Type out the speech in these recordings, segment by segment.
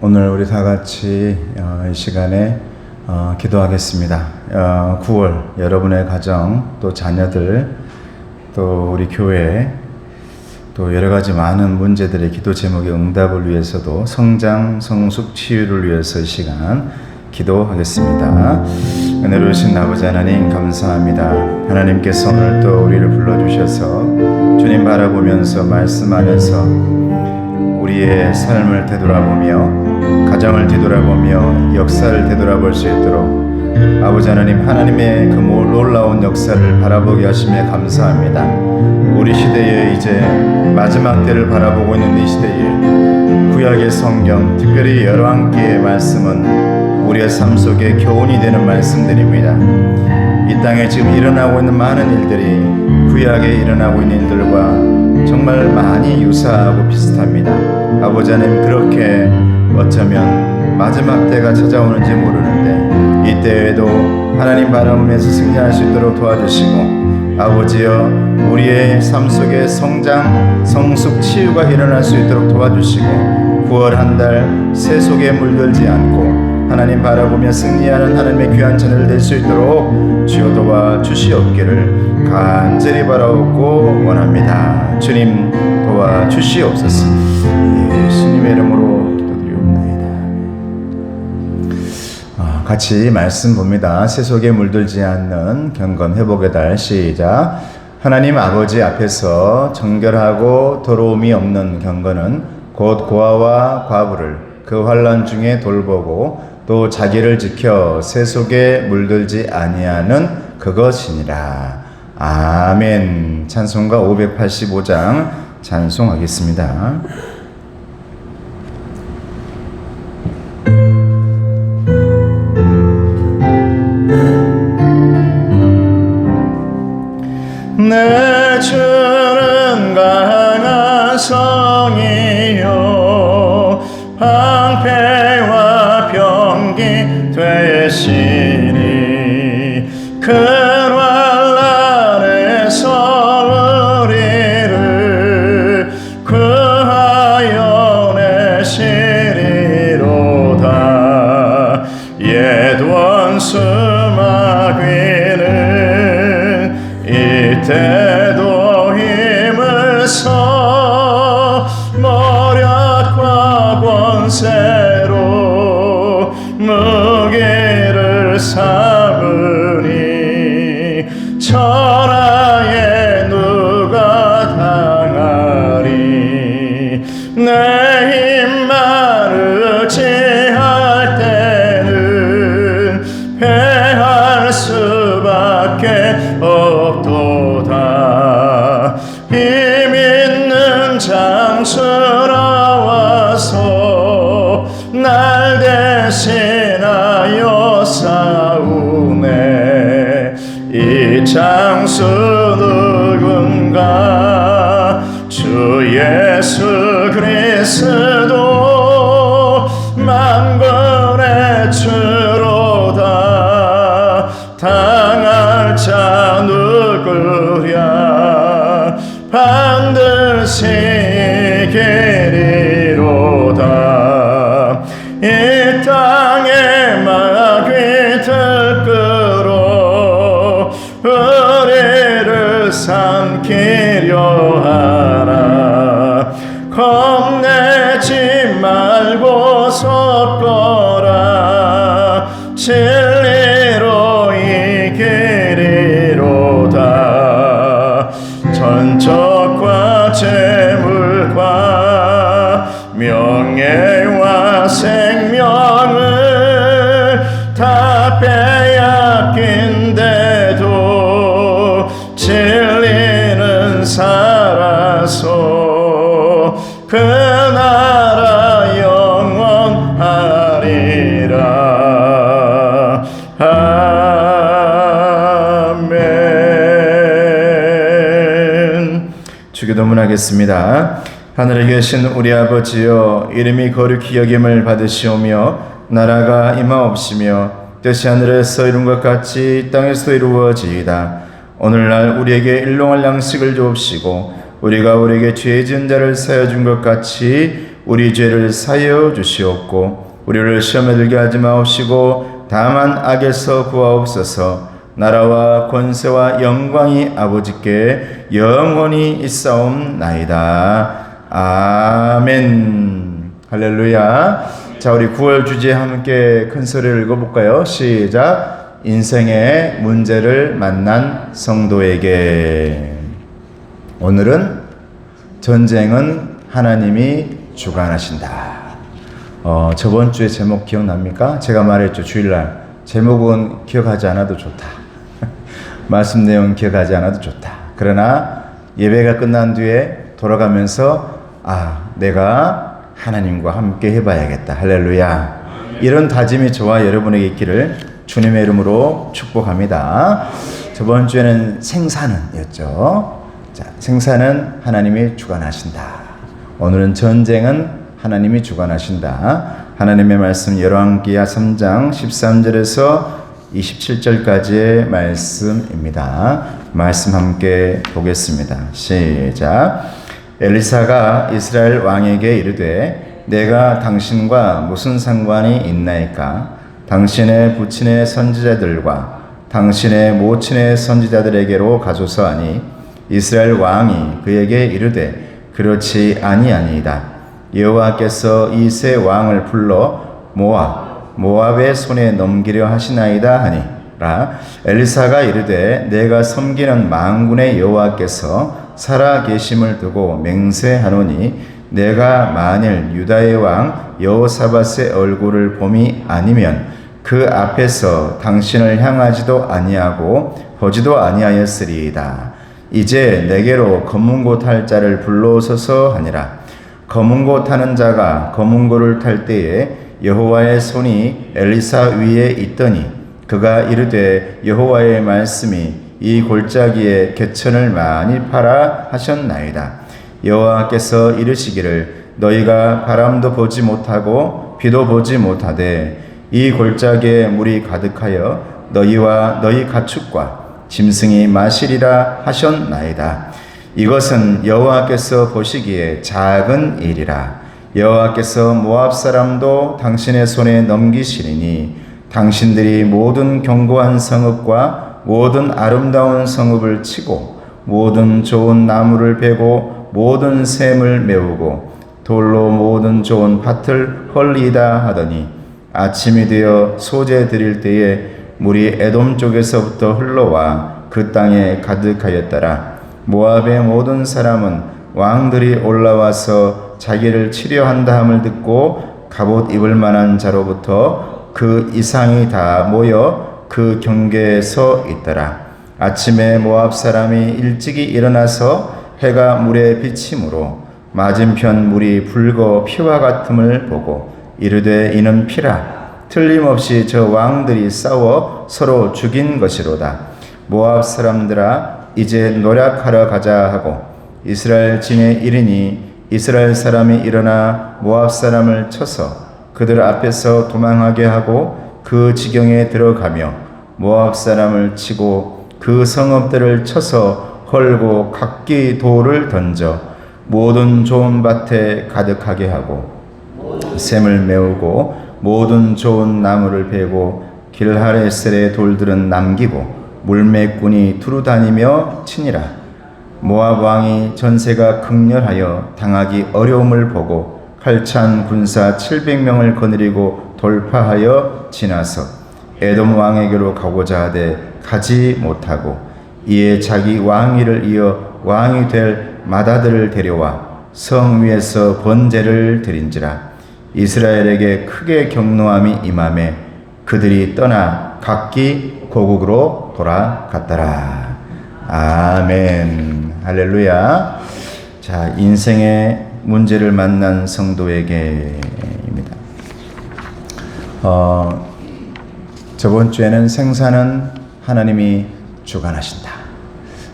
오늘 우리 다 같이 이 시간에 기도하겠습니다. 9월 여러분의 가정, 또 자녀들, 또 우리 교회, 또 여러 가지 많은 문제들의 기도 제목의 응답을 위해서도 성장, 성숙, 치유를 위해서 이 시간 기도하겠습니다. 은혜로우신 아버지 하나님 감사합니다. 하나님께서 오늘 또 우리를 불러주셔서 주님 바라보면서 말씀 안에서 우리의 삶을 되돌아보며 가정을 되돌아보며 역사를 되돌아볼 수 있도록 아버지 하나님, 하나님의 그 놀라운 역사를 바라보게 하시며 감사합니다. 우리 시대에 이제 마지막 때를 바라보고 있는 이 시대에 구약의 성경, 특별히 열왕기의 말씀은 우리의 삶 속에 교훈이 되는 말씀들입니다. 이 땅에 지금 일어나고 있는 많은 일들이 구약에 일어나고 있는 일들과 정말 많이 유사하고 비슷합니다. 아버지 하나님, 그렇게 어쩌면 마지막 때가 찾아오는지 모르는데 이때에도 하나님 바라보면서 승리할 수 있도록 도와주시고, 아버지여, 우리의 삶 속에 성장, 성숙, 치유가 일어날 수 있도록 도와주시고, 9월 한 달 새 속에 물들지 않고 하나님 바라보며 승리하는 하나님의 귀한 자녀를 될 수 있도록 주여 도와주시옵기를 간절히 바라옵고 원합니다. 주님 도와주시옵소서. 예수님의 이름으로 기도드리옵나이다. 같이 말씀 봅니다. 새 속에 물들지 않는 경건 회복의 달. 시작. 하나님 아버지 앞에서 정결하고 더러움이 없는 경건은 곧 고아와 과부를 그 환난 중에 돌보고 또 자기를 지켜 새 속에 물들지 아니하는 그것이니라. 아멘. 찬송가 585장 찬송하겠습니다. 내 주는 강한 성이요 방패와 병기 되시니 그 환난에서 우리를 구하여 내시리로다. 옛 원수 마귀는 이때도 힘을 써 모략과 권세로 무기를 삼으니 천하에 누가 당하리. 내 힘만을 지할 때는 패할 수밖에 없도다. 힘 있는 장수라 와서 날 대신하여 싸우네. 이 장수 누군가? 주 예수 그리스도 만군의 주로다. 당할 자 누구랴? 반드시 이기리로다. 이 땅에 마귀 들끓어 우리를 삼키려 하나. 겁내지 말고 섰거라. 진리로 이기리로다. 전적과 재물과 명예와 생명을 다 빼앗긴데도 진리는 살아서 그 나라 영원하리라. 아멘. 주기도문하겠습니다. 하늘에 계신 우리 아버지여, 이름이 거룩히 여김을 받으시오며 나라가 임하옵시며 뜻이 하늘에서 이룬 것 같이 땅에서도 이루어지이다. 오늘날 우리에게 일용할 양식을 주옵시고 우리가 우리에게 죄 지은 자를 사하여 준 것 같이 우리 죄를 사하여 주시옵고 우리를 시험에 들게 하지 마옵시고 다만 악에서 구하옵소서. 나라와 권세와 영광이 아버지께 영원히 있사옵나이다. 아멘. 할렐루야. 자, 우리 9월 주제 함께 큰 소리를 읽어볼까요? 시작. 인생의 문제를 만난 성도에게. 오늘은 전쟁은 하나님이 주관하신다. 저번 주에 제목 기억납니까? 제가 말했죠. 주일날 제목은 기억하지 않아도 좋다. 말씀 내용 기억하지 않아도 좋다. 그러나 예배가 끝난 뒤에 돌아가면서 내가 하나님과 함께 해봐야겠다. 할렐루야. 이런 다짐이 저와 여러분에게 있기를 주님의 이름으로 축복합니다. 저번 주에는 생사는이었죠. 자, 생사는 하나님이 주관하신다. 오늘은 전쟁은 하나님이 주관하신다. 하나님의 말씀 열왕기하 3장 13절에서 27절까지의 말씀입니다. 말씀 함께 보겠습니다. 시작. 엘리사가 이스라엘 왕에게 이르되 내가 당신과 무슨 상관이 있나이까? 당신의 부친의 선지자들과 당신의 모친의 선지자들에게로 가소서 하니 이스라엘 왕이 그에게 이르되 그렇지 아니하니이다. 여호와께서 이 세 왕을 불러 모압의 손에 넘기려 하시나이다 하니라. 엘리사가 이르되 내가 섬기는 만군의 여호와께서 살아 계심을 두고 맹세하노니 내가 만일 유다의 왕 여호사밧의 얼굴을 봄이 아니면 그 앞에서 당신을 향하지도 아니하고 보지도 아니하였으리이다. 이제 내게로 검은 고 탈 자를 불러오소서 하니라. 검은 고 타는 자가 검은 고를 탈 때에 여호와의 손이 엘리사 위에 있더니 그가 이르되 여호와의 말씀이 이 골짜기에 개천을 많이 파라 하셨나이다. 여호와께서 이르시기를 너희가 바람도 보지 못하고 비도 보지 못하되 이 골짜기에 물이 가득하여 너희와 너희 가축과 짐승이 마시리라 하셨나이다. 이것은 여호와께서 보시기에 작은 일이라. 여호와께서 모압 사람도 당신의 손에 넘기시리니 당신들이 모든 견고한 성읍과 모든 아름다운 성읍을 치고 모든 좋은 나무를 베고 모든 샘을 메우고 돌로 모든 좋은 밭을 헐리다 하더니 아침이 되어 소재 드릴 때에 물이 에돔 쪽에서부터 흘러와 그 땅에 가득하였더라. 모압의 모든 사람은 왕들이 올라와서 자기를 치려 한다 함을 듣고 갑옷 입을 만한 자로부터 그 이상이 다 모여 그 경계에 서 있더라. 아침에 모압 사람이 일찍이 일어나서 해가 물에 비침으로 맞은편 물이 붉어 피와 같음을 보고 이르되 이는 피라. 틀림없이 저 왕들이 싸워 서로 죽인 것이로다. 모압 사람들아 이제 노략하러 가자 하고 이스라엘 진에 이르니 이스라엘 사람이 일어나 모압 사람을 쳐서 그들 앞에서 도망하게 하고 그 지경에 들어가며 모압 사람을 치고 그 성읍들을 쳐서 헐고 각기 돌을 던져 모든 좋은 밭에 가득하게 하고 샘을 메우고 모든 좋은 나무를 베고 길하레셀의 돌들은 남기고 물매꾼이 두루 다니며 치니라. 모압 왕이 전세가 극렬하여 당하기 어려움을 보고 칼찬 군사 700명을 거느리고 돌파하여 지나서 에돔 왕에게로 가고자 하되 가지 못하고 이에 자기 왕위를 이어 왕이 될 마다들을 데려와 성 위에서 번제를 드린지라. 이스라엘에게 크게 경노함이 임하매 그들이 떠나 각기 고국으로 돌아갔더라. 아멘. 할렐루야. 자, 인생의 문제를 만난 성도에게입니다. 저번 주에는 생사는 하나님이 주관하신다.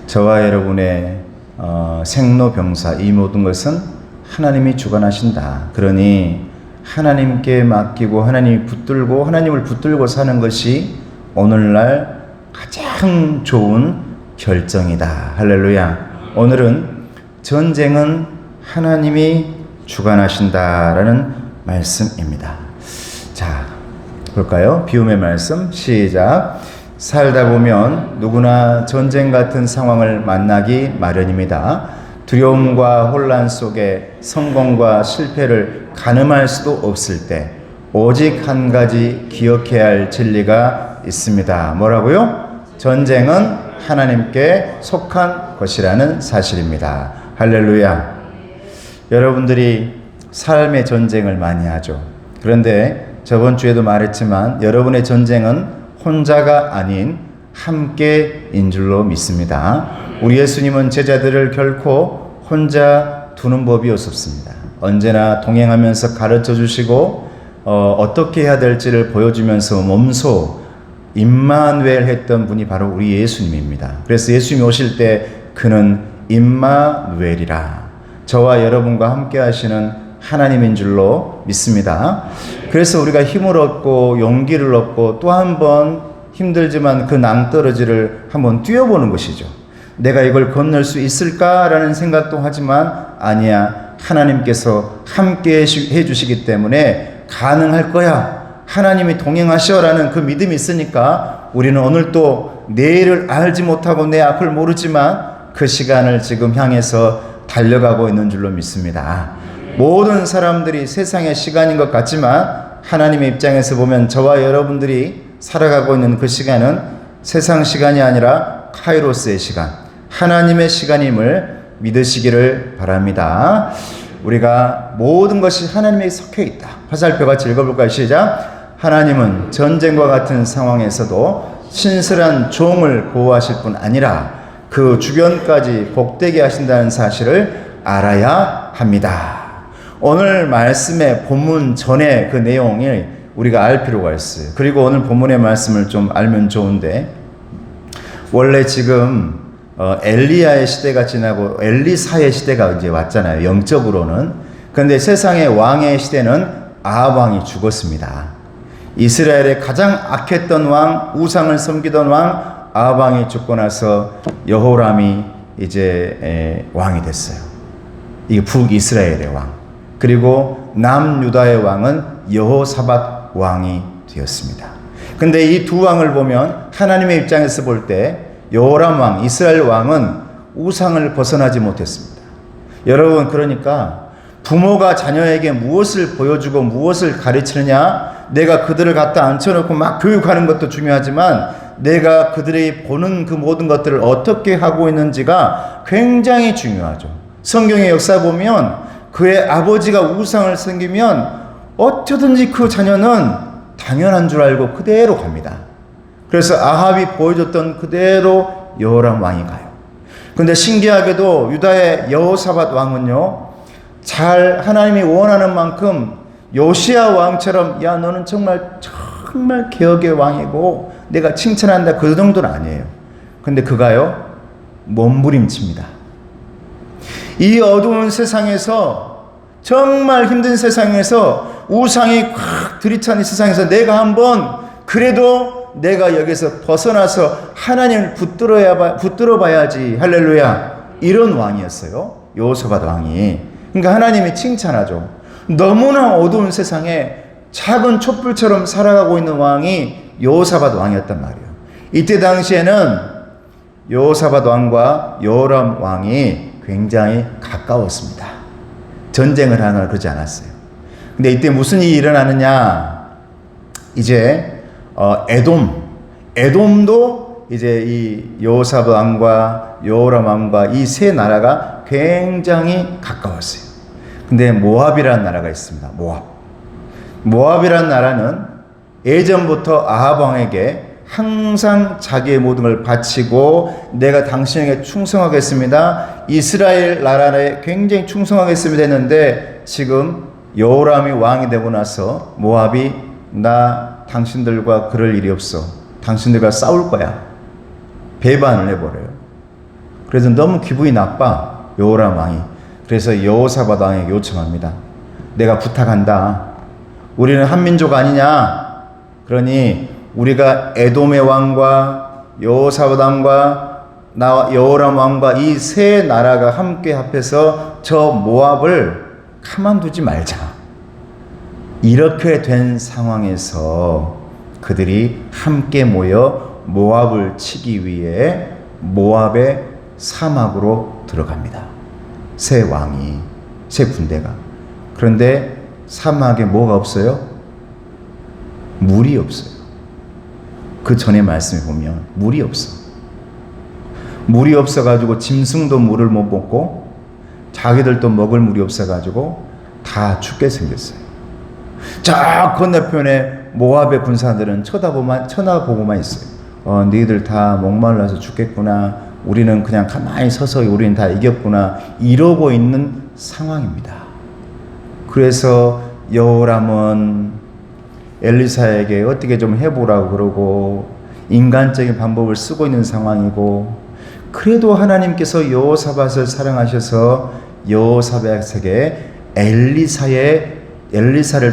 저와 여러분의 생로병사 이 모든 것은 하나님이 주관하신다. 그러니 하나님께 맡기고 하나님을 붙들고 사는 것이 오늘날 가장 좋은 결정이다. 할렐루야. 오늘은 전쟁은 하나님이 주관하신다라는 말씀입니다. 자, 볼까요? 비움의 말씀 시작. 살다 보면 누구나 전쟁 같은 상황을 만나기 마련입니다. 두려움과 혼란 속에 성공과 실패를 가늠할 수도 없을 때 오직 한 가지 기억해야 할 진리가 있습니다. 뭐라고요? 전쟁은 하나님께 속한 것이라는 사실입니다. 할렐루야. 여러분들이 삶의 전쟁을 많이 하죠. 그런데 저번 주에도 말했지만 여러분의 전쟁은 혼자가 아닌 함께인 줄로 믿습니다. 우리 예수님은 제자들을 결코 혼자 두는 법이 없었습니다. 언제나 동행하면서 가르쳐 주시고 어떻게 해야 될지를 보여주면서 몸소 임마누엘 했던 분이 바로 우리 예수님입니다. 그래서 예수님이 오실 때 그는 임마누엘이라, 저와 여러분과 함께 하시는 하나님인 줄로 믿습니다. 그래서 우리가 힘을 얻고 용기를 얻고 또 한 번 힘들지만 그 낭떠러지를 한번 뛰어보는 것이죠. 내가 이걸 건널 수 있을까라는 생각도 하지만 아니야, 하나님께서 함께 해주시기 때문에 가능할 거야, 하나님이 동행하셔라는 그 믿음이 있으니까 우리는 오늘 또 내일을 알지 못하고 내 앞을 모르지만 그 시간을 지금 향해서 달려가고 있는 줄로 믿습니다. 모든 사람들이 세상의 시간인 것 같지만 하나님의 입장에서 보면 저와 여러분들이 살아가고 있는 그 시간은 세상 시간이 아니라 카이로스의 시간, 하나님의 시간임을 믿으시기를 바랍니다. 우리가 모든 것이 하나님에게 섞여 있다. 화살표 같이 읽어볼까요? 시작. 하나님은 전쟁과 같은 상황에서도 신실한 종을 보호하실 뿐 아니라 그 주변까지 복되게 하신다는 사실을 알아야 합니다. 오늘 말씀의 본문 전에 그 내용을 우리가 알 필요가 있어요. 그리고 오늘 본문의 말씀을 좀 알면 좋은데, 원래 지금 엘리야의 시대가 지나고 엘리사의 시대가 이제 왔잖아요, 영적으로는. 그런데 세상의 왕의 시대는 아합 왕이 죽었습니다. 이스라엘의 가장 악했던 왕, 우상을 섬기던 왕 아합 왕이 죽고 나서 여호람이 이제 왕이 됐어요. 이게 북이스라엘의 왕. 그리고 남유다의 왕은 여호사밧 왕이 되었습니다. 근데 이 두 왕을 보면 하나님의 입장에서 볼 때 여호람 왕, 이스라엘 왕은 우상을 벗어나지 못했습니다. 여러분, 그러니까 부모가 자녀에게 무엇을 보여주고 무엇을 가르치느냐, 내가 그들을 갖다 앉혀놓고 막 교육하는 것도 중요하지만 내가 그들이 보는 그 모든 것들을 어떻게 하고 있는지가 굉장히 중요하죠. 성경의 역사 보면 그의 아버지가 우상을 섬기면 어쩌든지 그 자녀는 당연한 줄 알고 그대로 갑니다. 그래서 아합이 보여줬던 그대로 여호람 왕이 가요. 그런데 신기하게도 유다의 여호사밧 왕은요, 잘 하나님이 원하는 만큼 요시야 왕처럼, 야 너는 정말 개혁의 왕이고 내가 칭찬한다, 그 정도는 아니에요. 근데 그가요, 몸부림칩니다. 이 어두운 세상에서, 정말 힘든 세상에서, 우상이 확 들이찬 이 세상에서 내가 한번 그래도 내가 여기서 벗어나서 하나님을 붙들어 봐야지, 할렐루야, 이런 왕이었어요, 여호사밧 왕이. 그러니까 하나님이 칭찬하죠. 너무나 어두운 세상에 작은 촛불처럼 살아가고 있는 왕이 여호사밧 왕이었단 말이에요. 이때 당시에는 여호사밧 왕과 여호람 왕이 굉장히 가까웠습니다. 전쟁을 하거나 그러지 않았어요. 근데 이때 무슨 일이 일어나느냐, 이제 에돔도 이제 이 여호사밧 왕과 여호람 왕과 이 세 나라가 굉장히 가까웠어요. 근데 모압이라는 나라가 있습니다. 모압이라는 나라는 예전부터 아합 왕에게 항상 자기의 모든 걸 바치고 내가 당신에게 충성하겠습니다, 이스라엘 나라에 굉장히 충성하겠습니다 했는데, 지금 여호람이 왕이 되고 나서 모압이 나 당신들과 그럴 일이 없어, 당신들과 싸울 거야, 배반을 해버려요. 그래서 너무 기분이 나빠 여호람 왕이. 그래서 여호사밧 왕에게 요청합니다. 내가 부탁한다, 우리는 한 민족 아니냐, 그러니 우리가 에돔의 왕과 여호사밧 왕과 나와 여호람 왕과 이 세 나라가 함께 합해서 저 모압을 가만두지 말자. 이렇게 된 상황에서 그들이 함께 모여 모압을 치기 위해 모압의 사막으로 들어갑니다. 새 왕이, 새 군대가. 그런데 사막에 뭐가 없어요? 물이 없어요. 그 전에 말씀해 보면 물이 없어. 물이 없어가지고 짐승도 물을 못 먹고 자기들도 먹을 물이 없어가지고 다 죽게 생겼어요. 저 건너편에 모압의 군사들은 쳐다보고만 있어요. 너희들 다 목말라서 죽겠구나. 우리는 그냥 가만히 서서 우리는 다 이겼구나. 이러고 있는 상황입니다. 그래서 여호람은 엘리사에게 어떻게 좀 해보라고 그러고 인간적인 방법을 쓰고 있는 상황이고, 그래도 하나님께서 여호사밧을 사랑하셔서 여호사밧에게 엘리사를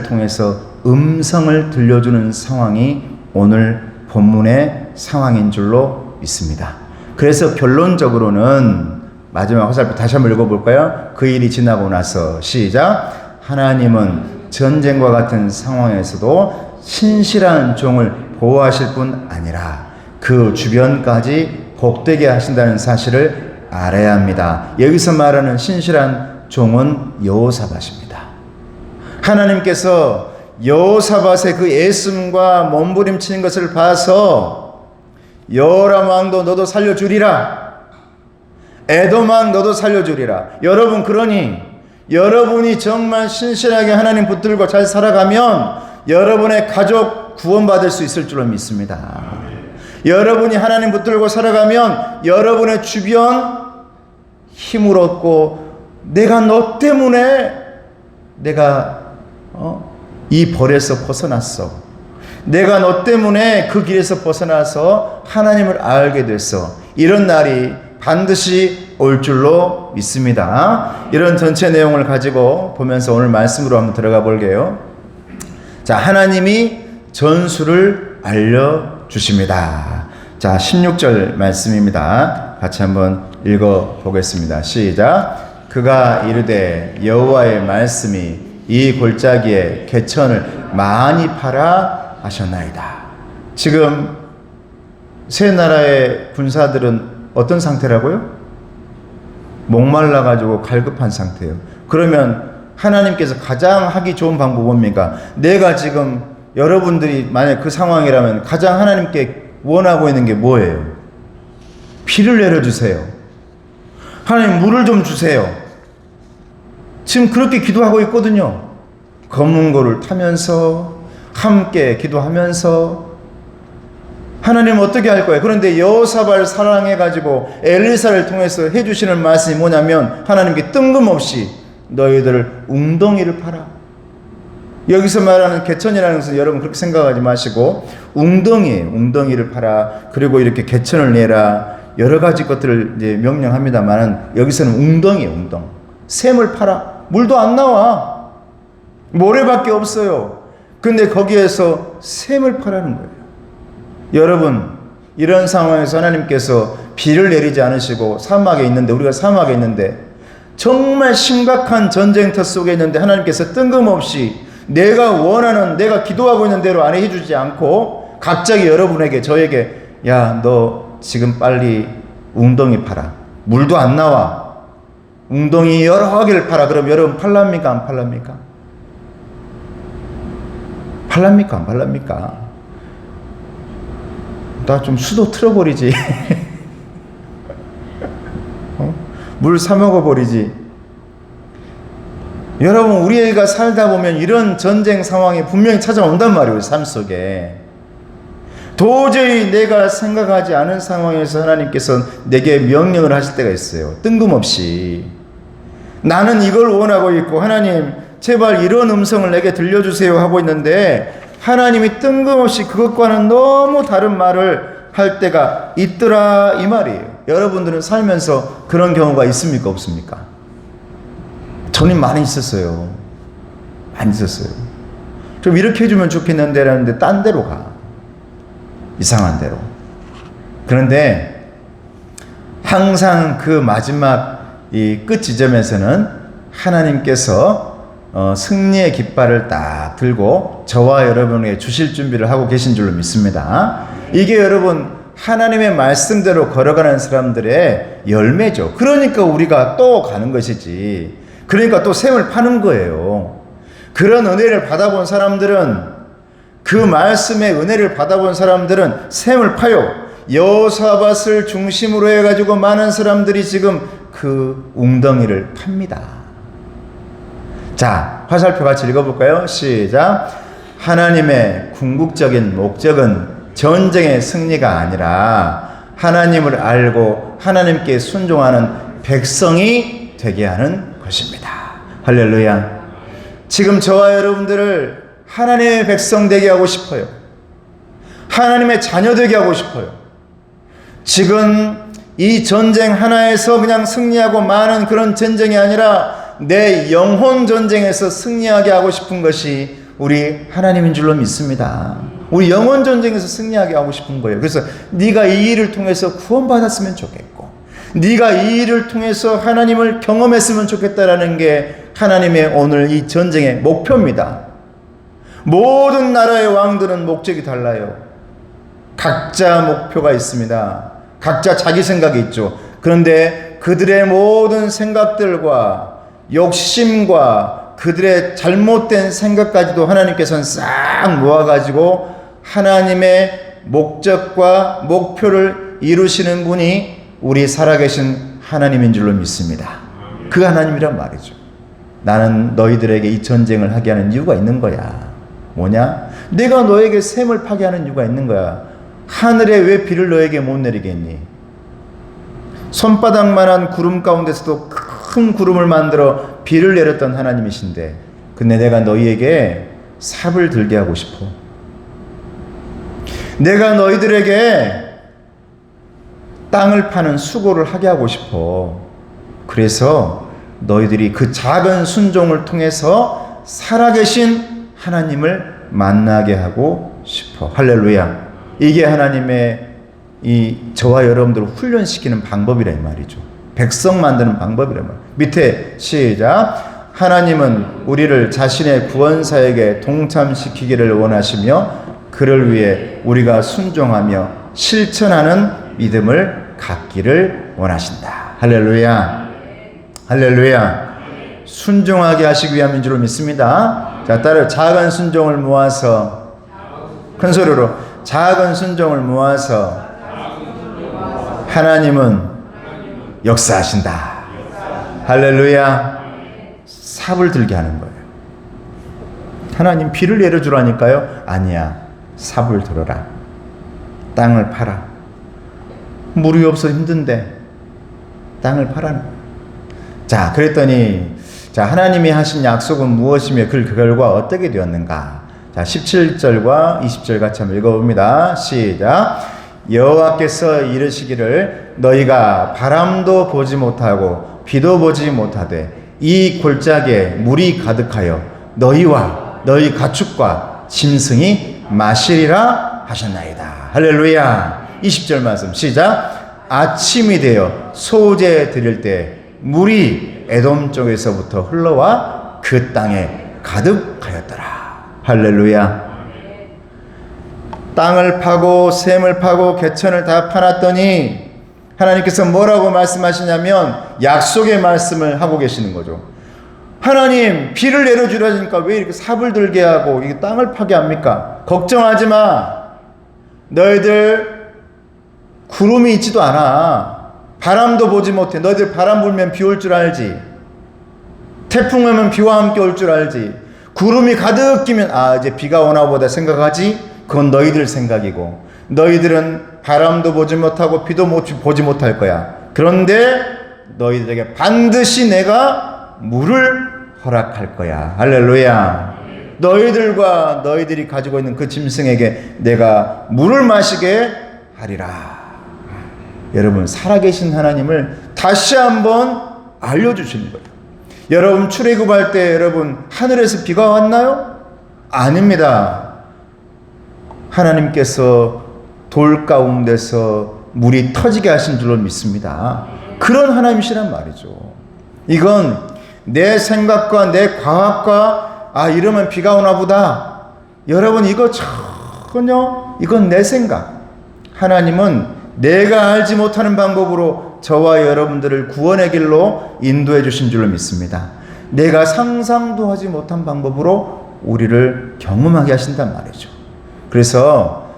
통해서 음성을 들려주는 상황이 오늘 본문의 상황인 줄로 믿습니다. 그래서 결론적으로는 마지막 화살표 다시 한번 읽어볼까요? 그 일이 지나고 나서 시작. 하나님은 전쟁과 같은 상황에서도 신실한 종을 보호하실 뿐 아니라 그 주변까지 복되게 하신다는 사실을 알아야 합니다. 여기서 말하는 신실한 종은 여호사밧입니다. 하나님께서 여호사밧의 그 애씀과 몸부림치는 것을 봐서 여호람 왕도 너도 살려주리라, 에돔 왕 너도 살려주리라. 여러분, 그러니 여러분이 정말 신실하게 하나님 붙들고 잘 살아가면 여러분의 가족 구원받을 수 있을 줄로 믿습니다. 여러분이 하나님 붙들고 살아가면 여러분의 주변 힘을 얻고, 내가 너 때문에 내가 이 벌에서 벗어났어. 내가 너 때문에 그 길에서 벗어나서 하나님을 알게 됐어. 이런 날이 반드시 올 줄로 믿습니다. 이런 전체 내용을 가지고 보면서 오늘 말씀으로 한번 들어가 볼게요. 자, 하나님이 전술을 알려주십니다. 자, 16절 말씀입니다. 같이 한번 읽어보겠습니다. 시작. 그가 이르되 여호와의 말씀이 이 골짜기에 개천을 많이 팔아 하셨나이다. 지금 세 나라의 군사들은 어떤 상태라고요? 목말라가지고 갈급한 상태예요. 그러면 하나님께서 가장 하기 좋은 방법은 뭡니까? 내가 지금 여러분들이 만약 그 상황이라면 가장 하나님께 원하고 있는 게 뭐예요? 비를 내려주세요. 하나님, 물을 좀 주세요. 지금 그렇게 기도하고 있거든요. 검은고를 타면서 함께 기도하면서 하나님 어떻게 할 거예요? 그런데 여호사밧을 사랑해가지고 엘리사를 통해서 해주시는 말씀이 뭐냐면 하나님께 뜬금없이 너희들 웅덩이를 팔아. 여기서 말하는 개천이라는 것은 여러분 그렇게 생각하지 마시고 웅덩이를 팔아. 그리고 이렇게 개천을 내라. 여러 가지 것들을 이제 명령합니다만 여기서는 웅덩이에요. 웅덩. 샘을 팔아. 물도 안 나와. 모래밖에 없어요. 근데 거기에서 샘을 파라는 거예요. 여러분, 이런 상황에서 하나님께서 비를 내리지 않으시고 사막에 있는데, 우리가 사막에 있는데 정말 심각한 전쟁터 속에 있는데 하나님께서 뜬금없이 내가 원하는, 내가 기도하고 있는 대로 안 해주지 않고 갑자기 여러분에게, 저에게 야, 너 지금 빨리 웅덩이 팔아. 물도 안 나와. 웅덩이 여러 개를 팔아. 그럼 여러분 팔랍니까? 안 팔랍니까? 팔랍니까? 안 팔랍니까? 나 좀 수도 틀어버리지. 물 사먹어버리지. 여러분, 우리가 살다 보면 이런 전쟁 상황이 분명히 찾아온단 말이에요. 삶 속에. 도저히 내가 생각하지 않은 상황에서 하나님께서 내게 명령을 하실 때가 있어요. 뜬금없이. 나는 이걸 원하고 있고 하나님 제발 이런 음성을 내게 들려주세요 하고 있는데 하나님이 뜬금없이 그것과는 너무 다른 말을 할 때가 있더라, 이 말이에요. 여러분들은 살면서 그런 경우가 있습니까? 없습니까? 저는 많이 있었어요. 많이 있었어요. 좀 이렇게 해주면 좋겠는데 라는데 딴 데로 가. 이상한 데로. 그런데 항상 그 마지막 이 끝 지점에서는 하나님께서 승리의 깃발을 딱 들고 저와 여러분에게 주실 준비를 하고 계신 줄로 믿습니다. 이게 여러분 하나님의 말씀대로 걸어가는 사람들의 열매죠. 그러니까 우리가 또 가는 것이지. 그러니까 또 샘을 파는 거예요. 그런 은혜를 받아본 사람들은, 그 말씀의 은혜를 받아본 사람들은 샘을 파요. 여호사밧을 중심으로 해가지고 많은 사람들이 지금 그 웅덩이를 팝니다. 자, 화살표 같이 읽어볼까요? 시작. 하나님의 궁극적인 목적은 전쟁의 승리가 아니라 하나님을 알고 하나님께 순종하는 백성이 되게 하는 것입니다. 할렐루야. 지금 저와 여러분들을 하나님의 백성 되게 하고 싶어요. 하나님의 자녀 되게 하고 싶어요. 지금 이 전쟁 하나에서 그냥 승리하고 마는 그런 전쟁이 아니라 내 영혼 전쟁에서 승리하게 하고 싶은 것이 우리 하나님인 줄로 믿습니다. 우리 영혼 전쟁에서 승리하게 하고 싶은 거예요. 그래서 네가 이 일을 통해서 구원받았으면 좋겠고, 네가 이 일을 통해서 하나님을 경험했으면 좋겠다라는 게 하나님의 오늘 이 전쟁의 목표입니다. 모든 나라의 왕들은 목적이 달라요. 각자 목표가 있습니다. 각자 자기 생각이 있죠. 그런데 그들의 모든 생각들과 욕심과 그들의 잘못된 생각까지도 하나님께서는 싹 모아가지고 하나님의 목적과 목표를 이루시는 분이 우리 살아계신 하나님인 줄로 믿습니다. 그 하나님이란 말이죠. 나는 너희들에게 이 전쟁을 하게 하는 이유가 있는 거야. 뭐냐? 내가 너에게 샘을 파게 하는 이유가 있는 거야. 하늘에 왜 비를 너에게 못 내리겠니? 손바닥만한 구름 가운데서도 큰 구름을 만들어 비를 내렸던 하나님이신데, 근데 내가 너희에게 삽을 들게 하고 싶어. 내가 너희들에게 땅을 파는 수고를 하게 하고 싶어. 그래서 너희들이 그 작은 순종을 통해서 살아계신 하나님을 만나게 하고 싶어. 할렐루야. 이게 하나님의 이 저와 여러분들을 훈련시키는 방법이라 이 말이죠. 백성 만드는 방법이라 말이에요. 밑에 시작. 하나님은 우리를 자신의 구원사에게 동참시키기를 원하시며 그를 위해 우리가 순종하며 실천하는 믿음을 갖기를 원하신다. 할렐루야. 할렐루야. 순종하게 하시기 위함인 줄 믿습니다. 자, 따라 작은 순종을 모아서, 큰 소리로 작은 순종을 모아서 하나님은 역사하신다. 할렐루야. 삽을 들게 하는 거예요. 하나님 비를 내려주라니까요? 아니야. 삽을 들어라. 땅을 팔아. 물이 없어 힘든데 땅을 파라는 거예요. 자, 그랬더니 자, 하나님이 하신 약속은 무엇이며 그 결과 어떻게 되었는가? 자, 17절과 20절 같이 한번 읽어봅니다. 시작. 여호와께서 이르시기를 너희가 바람도 보지 못하고 비도 보지 못하되 이 골짜기에 물이 가득하여 너희와 너희 가축과 짐승이 마시리라 하셨나이다. 할렐루야. 20절 말씀 시작. 아침이 되어 소재 드릴 때 물이 에돔 쪽에서부터 흘러와 그 땅에 가득하였더라. 할렐루야. 땅을 파고 샘을 파고 개천을 다 파놨더니 하나님께서 뭐라고 말씀하시냐면 약속의 말씀을 하고 계시는 거죠. 하나님 비를 내려주라니까 왜 이렇게 삽을 들게 하고 이게 땅을 파게 합니까? 걱정하지 마. 너희들 구름이 있지도 않아. 바람도 보지 못해. 너희들 바람 불면 비 올 줄 알지. 태풍 오면 비와 함께 올 줄 알지. 구름이 가득 끼면 아 이제 비가 오나 보다 생각하지. 그건 너희들 생각이고 너희들은 바람도 보지 못하고 비도 보지 못할 거야. 그런데 너희들에게 반드시 내가 물을 허락할 거야. 할렐루야. 너희들과 너희들이 가지고 있는 그 짐승에게 내가 물을 마시게 하리라. 여러분, 살아계신 하나님을 다시 한번 알려주시는 거예요. 여러분, 출애굽할 때 여러분 하늘에서 비가 왔나요? 아닙니다. 하나님께서 돌 가운데서 물이 터지게 하신 줄로 믿습니다. 그런 하나님이시란 말이죠. 이건 내 생각과 내 과학과 이러면 비가 오나 보다. 여러분 이거 전혀 이건 내 생각. 하나님은 내가 알지 못하는 방법으로 저와 여러분들을 구원의 길로 인도해 주신 줄로 믿습니다. 내가 상상도 하지 못한 방법으로 우리를 경험하게 하신단 말이죠. 그래서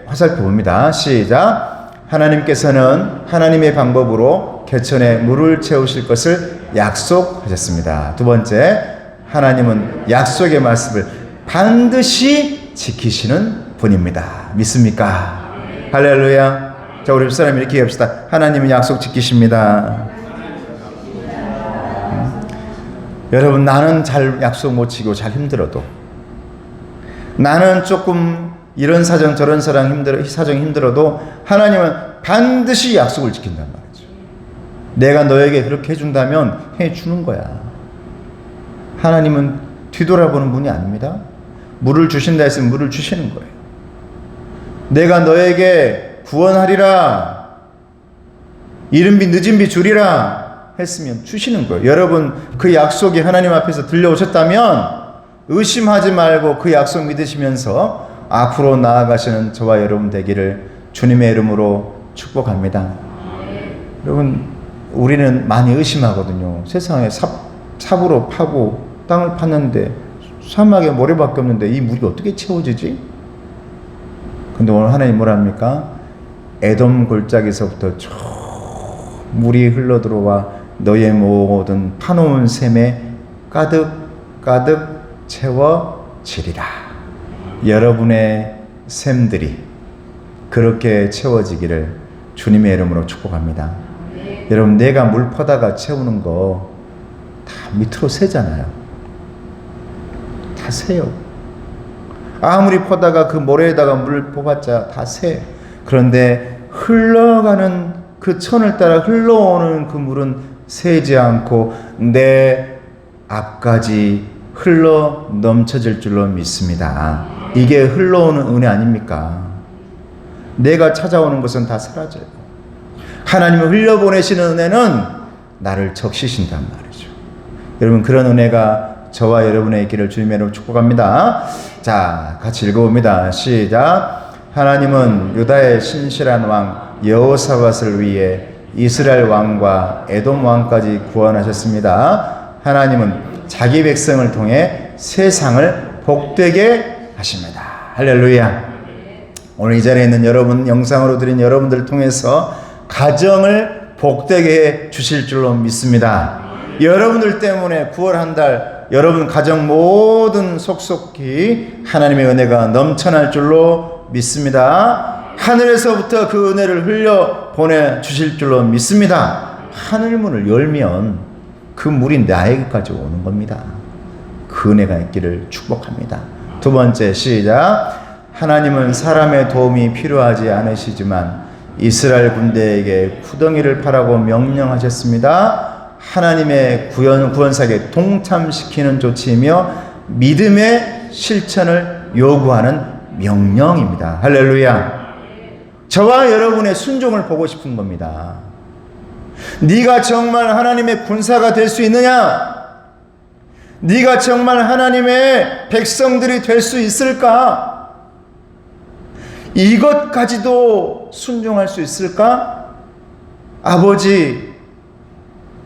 화살표 봅니다. 시작. 하나님께서는 하나님의 방법으로 개천에 물을 채우실 것을 약속하셨습니다. 두 번째, 하나님은 약속의 말씀을 반드시 지키시는 분입니다. 믿습니까? 할렐루야. 자, 우리 집사람 이렇게 합시다. 하나님은 약속 지키십니다. 여러분, 나는 잘 약속 못 지키고 잘 힘들어도, 나는 조금 이런 사정 저런 사정 힘들어도 하나님은 반드시 약속을 지킨단 말이죠. 내가 너에게 그렇게 해준다면 해주는 거야. 하나님은 뒤돌아보는 분이 아닙니다. 물을 주신다 했으면 물을 주시는 거예요. 내가 너에게 구원하리라, 이른 비 늦은 비 주리라 했으면 주시는 거예요. 여러분, 그 약속이 하나님 앞에서 들려오셨다면 의심하지 말고 그 약속 믿으시면서 앞으로 나아가시는 저와 여러분 되기를 주님의 이름으로 축복합니다. 여러분, 우리는 많이 의심하거든요. 세상에 삽으로 파고 땅을 팠는데 사막에 모래밖에 없는데 이 물이 어떻게 채워지지? 근데 오늘 하나님 뭐라 합니까? 에돔 골짜기서부터 쭉 물이 흘러들어와 너의 모든 파놓은 샘에 가득 채워지리라. 여러분의 샘들이 그렇게 채워지기를 주님의 이름으로 축복합니다. 여러분, 내가 물 퍼다가 채우는 거 다 밑으로 새잖아요. 다 새요. 아무리 퍼다가 그 모래에다가 물을 뽑았자 다 새. 그런데 흘러가는 그 천을 따라 흘러오는 그 물은 새지 않고 내 앞까지 흘러 넘쳐질 줄로 믿습니다. 이게 흘러오는 은혜 아닙니까? 내가 찾아오는 것은 다 사라져요. 하나님을 흘려보내시는 은혜는 나를 적시신단 말이죠. 여러분, 그런 은혜가 저와 여러분의 있기를 주님의 이름으로 축복합니다. 자, 같이 읽어봅니다. 시작. 하나님은 유다의 신실한 왕 여호사밧을 위해 이스라엘 왕과 에돔 왕까지 구원하셨습니다. 하나님은 자기 백성을 통해 세상을 복되게 하십니다. 할렐루야. 오늘 이 자리에 있는 여러분, 영상으로 드린 여러분들을 통해서 가정을 복되게 해 주실 줄로 믿습니다. 여러분들 때문에 9월 한 달 여러분 가정 모든 속속히 하나님의 은혜가 넘쳐날 줄로 믿습니다. 하늘에서부터 그 은혜를 흘려 보내주실 줄로 믿습니다. 하늘문을 열면 그 물이 나에게까지 오는 겁니다. 그 은혜가 있기를 축복합니다. 두 번째, 시작. 하나님은 사람의 도움이 필요하지 않으시지만 이스라엘 군대에게 구덩이를 파라고 명령하셨습니다. 하나님의 구원사에게 동참시키는 조치이며 믿음의 실천을 요구하는 명령입니다. 할렐루야. 저와 여러분의 순종을 보고 싶은 겁니다. 네가 정말 하나님의 군사가 될 수 있느냐? 네가 정말 하나님의 백성들이 될 수 있을까? 이것까지도 순종할 수 있을까? 아버지,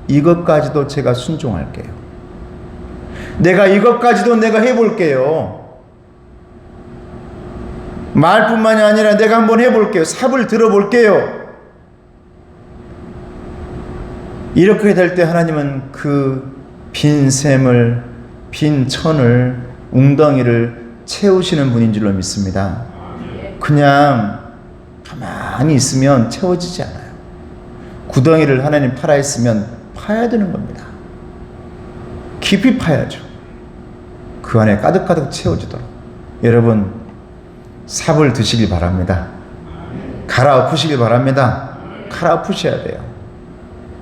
이것까지도 제가 순종할게요. 내가 이것까지도 내가 해볼게요. 말뿐만이 아니라 내가 한번 해볼게요. 삽을 들어볼게요. 이렇게 될 때 하나님은 그 빈 샘을, 빈 천을, 웅덩이를 채우시는 분인 줄로 믿습니다. 그냥 가만히 있으면 채워지지 않아요. 구덩이를 하나님 파라 했으면 파야 되는 겁니다. 깊이 파야죠. 그 안에 가득가득 채워지도록. 여러분, 삽을 드시길 바랍니다. 갈아엎으시길 바랍니다. 갈아엎으셔야 돼요.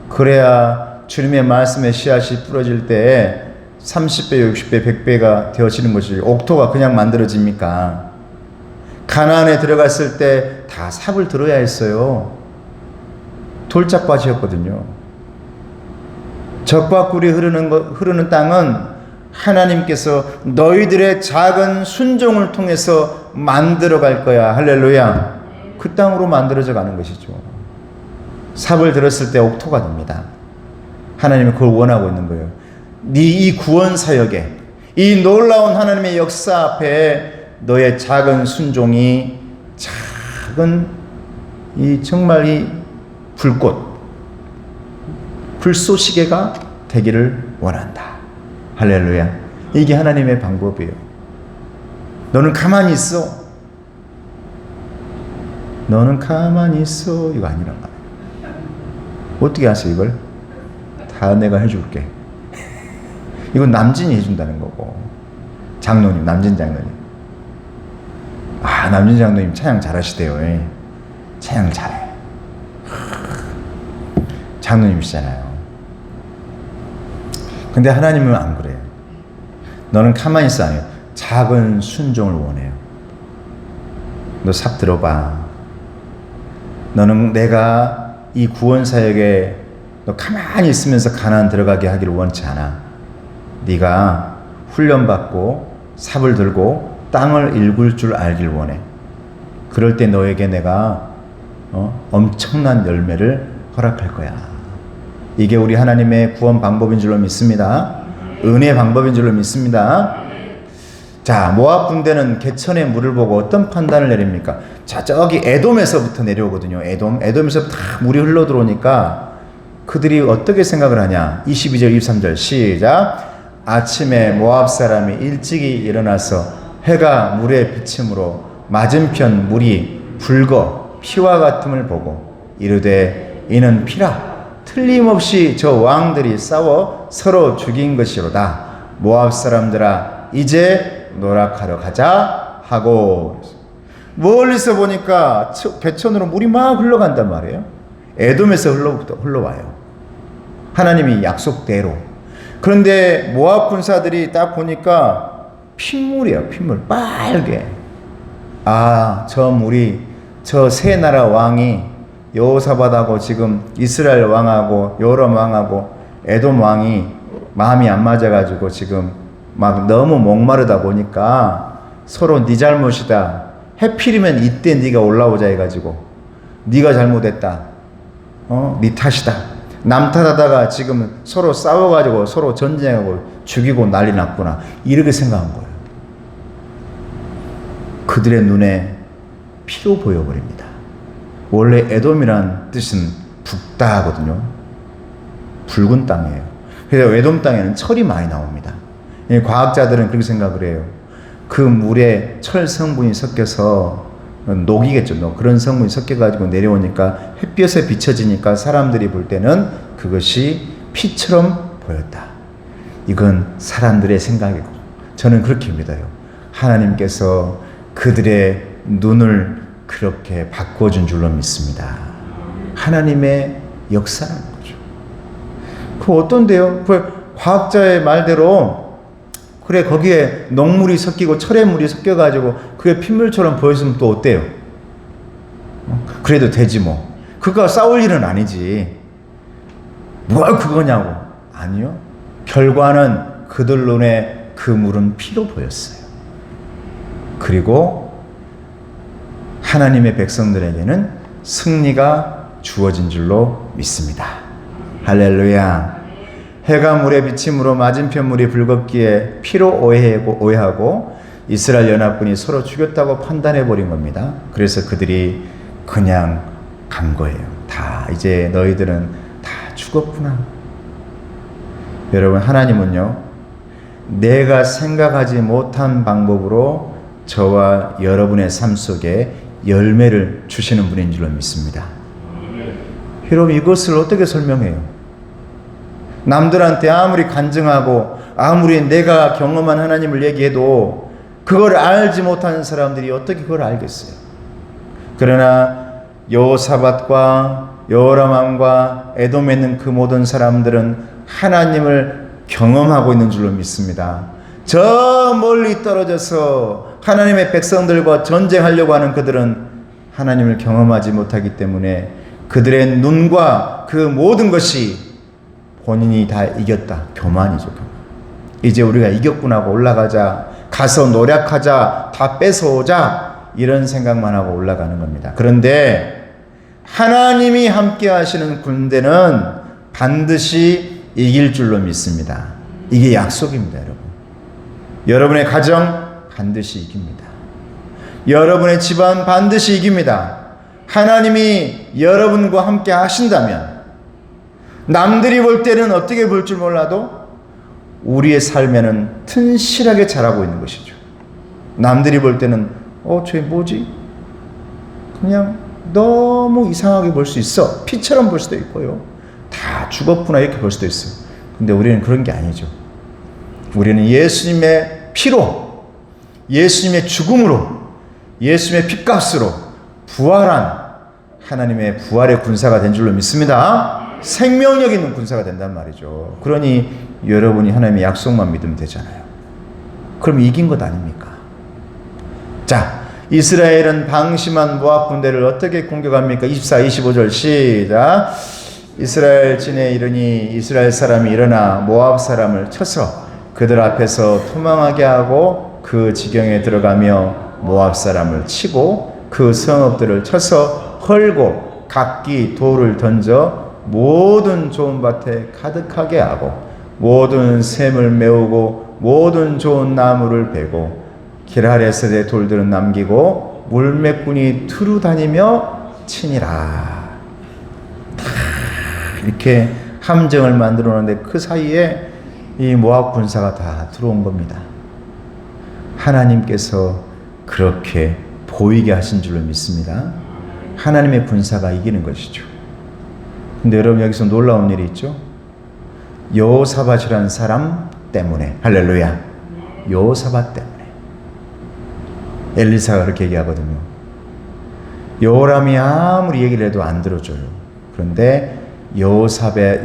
그래야 주님의 말씀의 씨앗이 뿌려질 때 30배, 60배, 100배가 되어지는 것이. 옥토가 그냥 만들어집니까? 가나안에 들어갔을 때 다 삽을 들어야 했어요. 돌짝밭이었거든요. 적과 꿀이 흐르는 땅은 하나님께서 너희들의 작은 순종을 통해서 만들어 갈 거야. 할렐루야. 그 땅으로 만들어져 가는 것이죠. 삽을 들었을 때 옥토가 됩니다. 하나님은 그걸 원하고 있는 거예요. 네 이 구원 사역에, 이 놀라운 하나님의 역사 앞에 너의 작은 순종이 작은 정말 이 불쏘시개가 되기를 원한다. 할렐루야. 이게 하나님의 방법이에요. 너는 가만히 있어. 너는 가만히 있어. 이거 아니란 말이에요. 어떻게 하세요 이걸? 다 내가 해줄게. 이건 남진이 해준다는 거고. 장로님, 남진 장로님. 남진 장로님 찬양 잘하시대요. 찬양 잘해. 장로님이시잖아요. 근데 하나님은 안 그래요. 너는 가만히 있어. 아니에요. 작은 순종을 원해요. 너 삽 들어봐. 너는 내가 이 구원 사역에 너 가만히 있으면서 가나안 들어가게 하기를 원치 않아. 네가 훈련받고 삽을 들고 땅을 일굴 줄 알길 원해. 그럴 때 너에게 내가 엄청난 열매를 허락할 거야. 이게 우리 하나님의 구원 방법인 줄로 믿습니다. 은혜의 방법인 줄로 믿습니다. 자, 모압 군대는 개천의 물을 보고 어떤 판단을 내립니까? 자, 저기 에돔에서부터 내려오거든요. 에돔에서 다 물이 흘러 들어오니까 그들이 어떻게 생각을 하냐? 22절, 23절 시작. 아침에 모압 사람이 일찍이 일어나서 해가 물에 비침으로 맞은편 물이 붉어 피와 같음을 보고 이르되 이는 피라. 틀림없이 저 왕들이 싸워 서로 죽인 것이로다. 모압 사람들아 이제 노락하러 가자 하고. 멀리서 보니까 개천으로 물이 막 흘러간단 말이에요. 에돔에서 흘러와요. 하나님이 약속대로. 그런데 모압 군사들이 딱 보니까 핏물이에요. 핏물 빨개. 저 물이 저 세 나라 왕이 여호사밧하고 지금 이스라엘 왕하고 요람 왕하고 에돔 왕이 마음이 안 맞아가지고 지금 막 너무 목마르다 보니까 서로 네 잘못이다. 해필이면 이때 네가 올라오자 해가지고 네가 잘못했다. 네 탓이다. 남 탓하다가 지금 서로 싸워가지고 서로 전쟁하고 죽이고 난리 났구나. 이렇게 생각한 거예요. 그들의 눈에 피로 보여버립니다. 원래 에돔이란 뜻은 붓다거든요. 붉은 땅이에요. 그래서 에돔 땅에는 철이 많이 나옵니다. 과학자들은 그렇게 생각을 해요. 그 물에 철 성분이 섞여서 녹이겠죠. 그런 성분이 섞여가지고 내려오니까 햇볕에 비춰지니까 사람들이 볼 때는 그것이 피처럼 보였다. 이건 사람들의 생각이고 저는 그렇게 믿어요. 하나님께서 그들의 눈을 그렇게 바꿔준 줄로 믿습니다. 하나님의 역사라는 거죠. 그 어떤데요? 그 과학자의 말대로 그래 거기에 녹물이 섞이고 철의 물이 섞여가지고 그게 핏물처럼 보였으면 또 어때요? 그래도 되지 뭐. 그거 싸울 일은 아니지. 뭘 그거냐고. 아니요. 결과는 그들 눈에 그 물은 피로 보였어요. 그리고 하나님의 백성들에게는 승리가 주어진 줄로 믿습니다. 할렐루야. 해가 물에 비침으로 맞은편 물이 붉었기에 피로 오해하고 이스라엘 연합군이 서로 죽였다고 판단해버린 겁니다. 그래서 그들이 그냥 간 거예요. 다 이제 너희들은 다 죽었구나. 여러분, 하나님은요, 내가 생각하지 못한 방법으로 저와 여러분의 삶 속에 열매를 주시는 분인 줄로 믿습니다. 여러분, 이것을 어떻게 설명해요? 남들한테 아무리 간증하고 아무리 내가 경험한 하나님을 얘기해도 그걸 알지 못하는 사람들이 어떻게 그걸 알겠어요? 그러나 여호사밧과 여호람 왕과 에돔에 있는 그 모든 사람들은 하나님을 경험하고 있는 줄로 믿습니다. 저 멀리 떨어져서 하나님의 백성들과 전쟁하려고 하는 그들은 하나님을 경험하지 못하기 때문에 그들의 눈과 그 모든 것이 본인이 다 이겼다. 교만이죠, 교만. 이제 우리가 이겼구나 하고 올라가자. 가서 노력하자. 다 뺏어오자. 이런 생각만 하고 올라가는 겁니다. 그런데 하나님이 함께 하시는 군대는 반드시 이길 줄로 믿습니다. 이게 약속입니다, 여러분. 여러분의 가정 반드시 이깁니다. 여러분의 집안 반드시 이깁니다. 하나님이 여러분과 함께 하신다면 남들이 볼 때는 어떻게 볼 줄 몰라도 우리의 삶에는 튼실하게 자라고 있는 것이죠. 남들이 볼 때는 쟤 뭐지? 그냥 너무 이상하게 볼 수 있어. 피처럼 볼 수도 있고요. 다 죽었구나 이렇게 볼 수도 있어요. 근데 우리는 그런 게 아니죠. 우리는 예수님의 피로, 예수님의 죽음으로, 예수님의 핏값으로 부활한 하나님의 부활의 군사가 된 줄로 믿습니다. 생명력 있는 군사가 된단 말이죠. 그러니 여러분이 하나님의 약속만 믿으면 되잖아요. 그럼 이긴 것 아닙니까? 자, 이스라엘은 방심한 모압 군대를 어떻게 공격합니까? 24, 25절 시작. 이스라엘 진에 이르니 이스라엘 사람이 일어나 모압 사람을 쳐서 그들 앞에서 도망하게 하고 그 지경에 들어가며 모압 사람을 치고 그 성읍들을 쳐서 헐고 각기 돌을 던져 모든 좋은 밭에 가득하게 하고 모든 샘을 메우고 모든 좋은 나무를 베고 길하레셋의 돌들은 남기고 물매꾼이 두루 다니며 치니라. 이렇게 함정을 만들어 놓는데 그 사이에 이 모압 군사가 다 들어온 겁니다. 하나님께서 그렇게 보이게 하신 줄로 믿습니다. 하나님의 군사가 이기는 것이죠. 근데 여러분 여기서 놀라운 일이 있죠. 여호사밧이라는 사람 때문에. 할렐루야. 여호사밧 때문에. 엘리사가 그렇게 얘기하거든요. 여호람이 아무리 얘기를 해도 안 들어줘요. 그런데 여호사밧이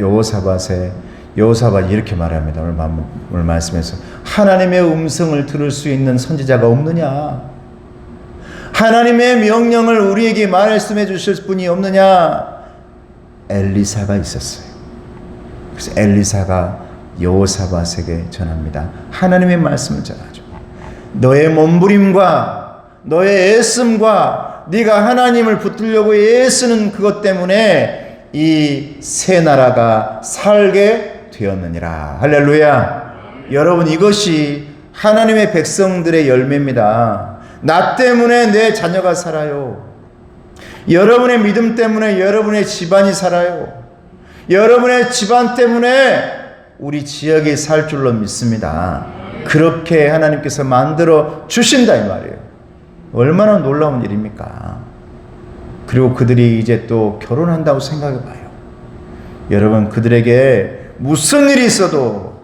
이렇게 말합니다. 오늘 말씀에서 하나님의 음성을 들을 수 있는 선지자가 없느냐? 하나님의 명령을 우리에게 말씀해 주실 분이 없느냐? 엘리사가 있었어요. 그래서 엘리사가 여호사밧에게 전합니다. 하나님의 말씀을 전하죠. 너의 몸부림과 너의 애씀과 네가 하나님을 붙들려고 애쓰는 그것 때문에 이 새 나라가 살게 되었느니라. 할렐루야. 여러분 이것이 하나님의 백성들의 열매입니다. 나 때문에 내 자녀가 살아요. 여러분의 믿음 때문에 여러분의 집안이 살아요. 여러분의 집안 때문에 우리 지역이 살 줄로 믿습니다. 그렇게 하나님께서 만들어 주신다 이 말이에요. 얼마나 놀라운 일입니까? 그리고 그들이 이제 또 결혼한다고 생각해 봐요. 여러분 그들에게 무슨 일이 있어도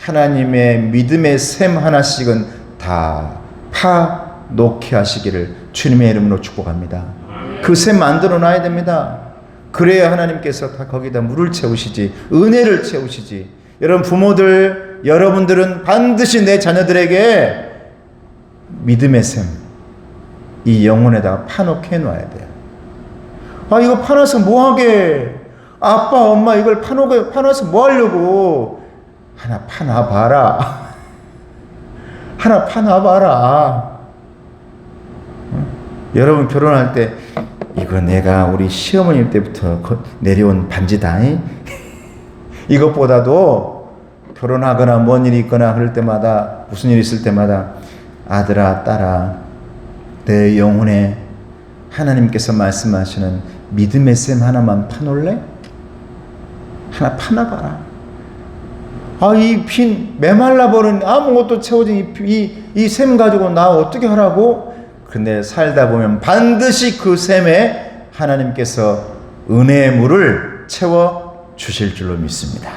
하나님의 믿음의 샘 하나씩은 다 파놓게 하시기를 주님의 이름으로 축복합니다. 그 샘 만들어 놔야 됩니다. 그래야 하나님께서 다 거기다 물을 채우시지, 은혜를 채우시지. 여러분 부모들, 여러분들은 반드시 내 자녀들에게 믿음의 샘, 이 영혼에다가 파놓게 해놔야 돼요. 이거 파놔서 뭐하게? 아빠, 엄마 이걸 파놔서 뭐 하려고? 하나 파놔봐라. 하나 파놔봐라. 여러분 결혼할 때 이거 내가 우리 시어머님 때부터 내려온 반지다. 이것보다도 결혼하거나 뭔 일이 있거나 그럴 때마다 무슨 일이 있을 때마다 아들아 딸아 내 영혼에 하나님께서 말씀하시는 믿음의 샘 하나만 파놓을래? 하나 파놔봐라. 이 빈 메말라 버린 아무것도 채워진 이 샘 가지고 나 어떻게 하라고? 근데 살다 보면 반드시 그 샘에 하나님께서 은혜의 물을 채워 주실 줄로 믿습니다.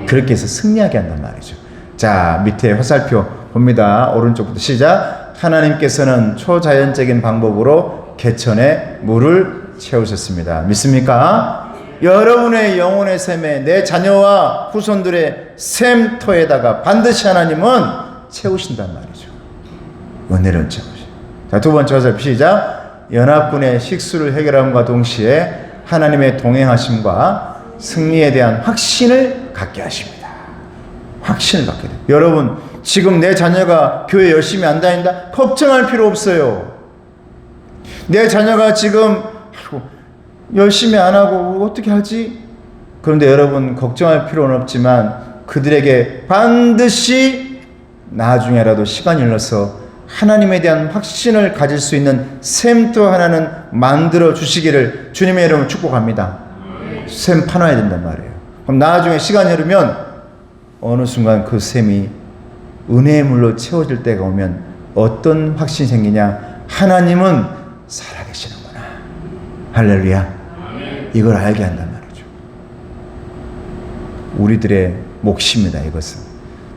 그렇게 해서 승리하게 한단 말이죠. 자, 밑에 화살표 봅니다. 오른쪽부터 시작. 하나님께서는 초자연적인 방법으로 개천에 물을 채우셨습니다. 믿습니까? 여러분의 영혼의 샘에 내 자녀와 후손들의 샘터에다가 반드시 하나님은 채우신단 말이죠. 은혜를 채우시. 자, 두 번째 화살표 시작. 연합군의 식수를 해결함과 동시에 하나님의 동행하심과 승리에 대한 확신을 갖게 하십니다. 확신을 갖게 돼요. 여러분, 지금 내 자녀가 교회 열심히 안 다닌다? 걱정할 필요 없어요. 내 자녀가 지금 열심히 안 하고 어떻게 하지? 그런데 여러분, 걱정할 필요는 없지만 그들에게 반드시 나중에라도 시간이 흘러서 하나님에 대한 확신을 가질 수 있는 샘터 하나는 만들어 주시기를 주님의 이름으로 축복합니다. 샘 파놔야 된단 말이에요. 그럼 나중에 시간이 흐르면 어느 순간 그 샘이 은혜의 물로 채워질 때가 오면 어떤 확신이 생기냐? 하나님은 살아계시는구나. 할렐루야. 이걸 알게 한단 말이죠. 우리들의 몫입니다, 이것은.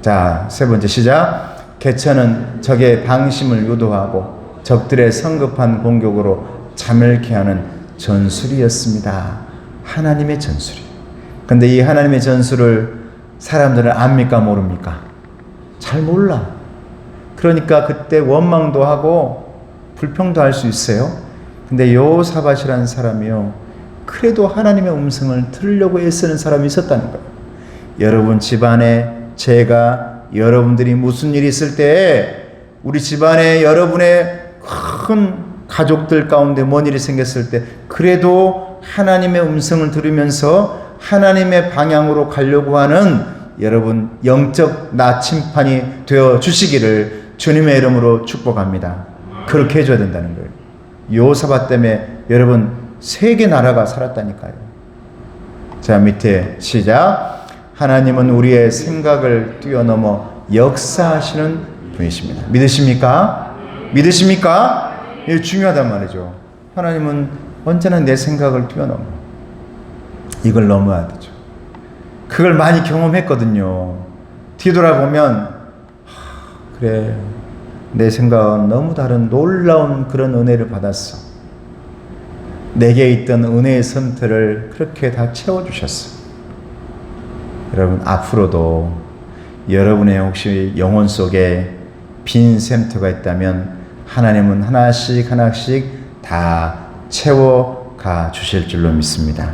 자, 세 번째 시작. 개천은 적의 방심을 유도하고 적들의 성급한 공격으로 자멸케 하는 전술이었습니다. 하나님의 전술이. 근데 이 하나님의 전술을 사람들은 압니까 모릅니까? 잘 몰라. 그러니까 그때 원망도 하고 불평도 할 수 있어요. 근데 여호사밧이라는 사람이요, 그래도 하나님의 음성을 들으려고 애쓰는 사람이 있었다는 거예요. 여러분 집안에 여러분들이 무슨 일이 있을 때, 우리 집안에 여러분의 큰 가족들 가운데 뭔 일이 생겼을 때 그래도 하나님의 음성을 들으면서 하나님의 방향으로 가려고 하는 여러분 영적 나침판이 되어 주시기를 주님의 이름으로 축복합니다. 그렇게 해줘야 된다는 거예요. 여호사밧 때문에 여러분 세계 나라가 살았다니까요. 자, 밑에 시작. 하나님은 우리의 생각을 뛰어넘어 역사하시는 분이십니다. 믿으십니까? 믿으십니까? 이게 중요하단 말이죠. 하나님은 언제나 내 생각을 뛰어넘어. 이걸 넘어야 되죠. 그걸 많이 경험했거든요. 뒤돌아보면 그래, 내 생각은 너무 다른 놀라운 그런 은혜를 받았어. 내게 있던 은혜의 샘터를 그렇게 다 채워주셨어. 여러분, 앞으로도 여러분의 혹시 영혼 속에 빈 샘터가 있다면 하나님은 하나씩 다 채워가 주실 줄로 믿습니다.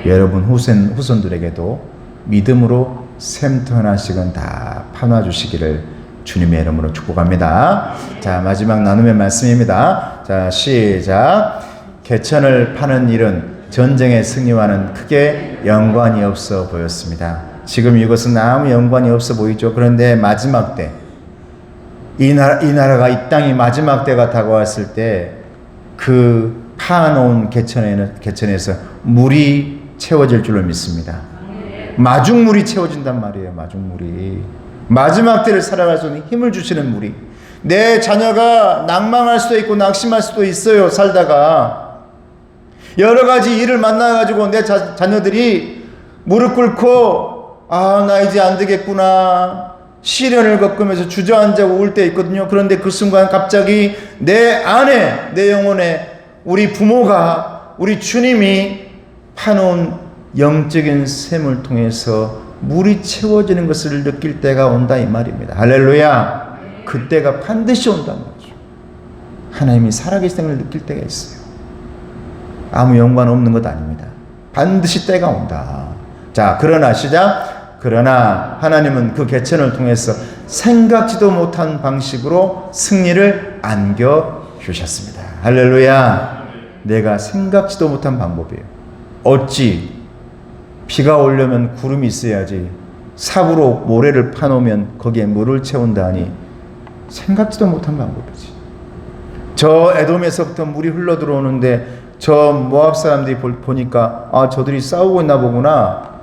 여러분 후손들에게도 믿음으로 샘터 하나씩은 다 파놔 주시기를 주님의 이름으로 축복합니다. 자, 마지막 나눔의 말씀입니다. 자, 시작. 개천을 파는 일은 전쟁의 승리와는 크게 연관이 없어 보였습니다. 지금 이것은 아무 연관이 없어 보이죠. 그런데 마지막 때, 이 땅이 마지막 때가 다가왔을 때 그 파놓은 개천에서 물이 채워질 줄로 믿습니다. 마중물이 채워진단 말이에요. 마중물이. 마지막 때를 살아갈 수 있는 힘을 주시는 물이. 내 자녀가 낭망할 수도 있고 낙심할 수도 있어요. 살다가 여러 가지 일을 만나가지고 내 자녀들이 무릎 꿇고 나 이제 안 되겠구나, 시련을 겪으면서 주저앉아 울 때 있거든요. 그런데 그 순간 갑자기 내 안에, 내 영혼에 우리 부모가, 우리 주님이 파놓은 영적인 샘을 통해서 물이 채워지는 것을 느낄 때가 온다 이 말입니다. 할렐루야. 그때가 반드시 온단 말이죠. 하나님이 살아계심을 느낄 때가 있어요. 아무 연관 없는 것 아닙니다. 반드시 때가 온다. 자, 그러나 시작. 그러나 하나님은 그 개천을 통해서 생각지도 못한 방식으로 승리를 안겨주셨습니다. 할렐루야. 내가 생각지도 못한 방법이에요. 어찌 비가 오려면 구름이 있어야지 삽으로 모래를 파놓으면 거기에 물을 채운다 하니 생각지도 못한 방법이지. 저 에돔에서부터 물이 흘러 들어오는데 저 모압 사람들이 보니까 저들이 싸우고 있나 보구나,